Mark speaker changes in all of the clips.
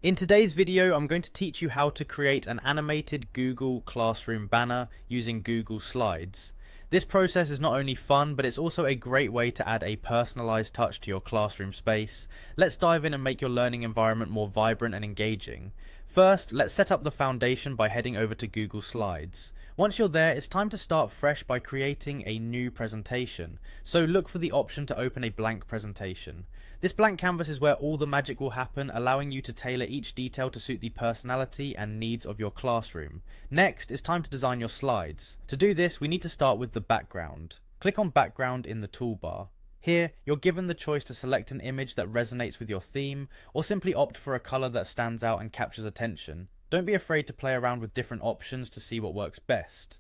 Speaker 1: In today's video, I'm going to teach you how to create an animated Google Classroom banner using Google Slides. This process is not only fun, but it's also a great way to add a personalized touch to your classroom space. Let's dive in and make your learning environment more vibrant and engaging. First, let's set up the foundation by heading over to Google Slides. Once you're there, it's time to start fresh by creating a new presentation. So look for the option to open a blank presentation. This blank canvas is where all the magic will happen, allowing you to tailor each detail to suit the personality and needs of your classroom. Next, it's time to design your slides. To do this, we need to start with the background. Click on Background in the toolbar. Here, you're given the choice to select an image that resonates with your theme, or simply opt for a color that stands out and captures attention. Don't be afraid to play around with different options to see what works best.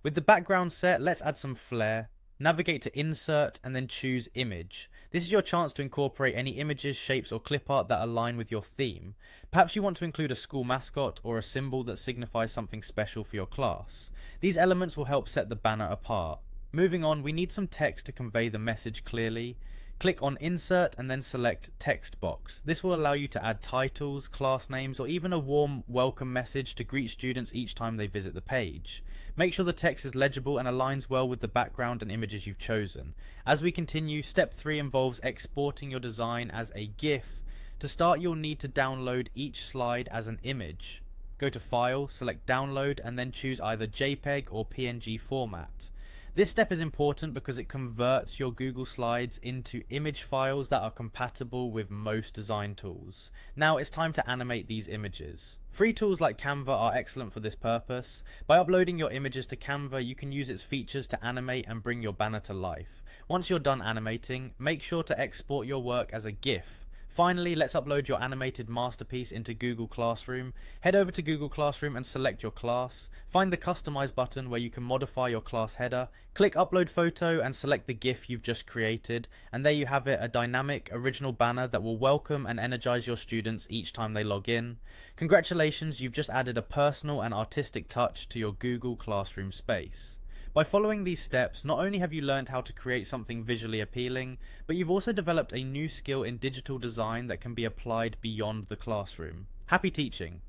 Speaker 1: With the background set, let's add some flair. Navigate to Insert and then choose Image. This is your chance to incorporate any images, shapes or clip art that align with your theme. Perhaps you want to include a school mascot or a symbol that signifies something special for your class. These elements will help set the banner apart. Moving on, we need some text to convey the message clearly. Click on Insert and then select Text Box. This will allow you to add titles, class names, or even a warm welcome message to greet students each time they visit the page. Make sure the text is legible and aligns well with the background and images you've chosen. As we continue, step 3 involves exporting your design as a GIF. To start, you'll need to download each slide as an image. Go to File, select Download, and then choose either JPEG or PNG format. This step is important because it converts your Google Slides into image files that are compatible with most design tools. Now it's time to animate these images. Free tools like Canva are excellent for this purpose. By uploading your images to Canva, you can use its features to animate and bring your banner to life. Once you're done animating, make sure to export your work as a GIF. Finally, let's upload your animated masterpiece into Google Classroom. Head over to Google Classroom and select your class. Find the Customize button where you can modify your class header. Click Upload Photo and select the GIF you've just created. And there you have it, a dynamic, original banner that will welcome and energize your students each time they log in. Congratulations, you've just added a personal and artistic touch to your Google Classroom space. By following these steps, not only have you learned how to create something visually appealing, but you've also developed a new skill in digital design that can be applied beyond the classroom. Happy teaching!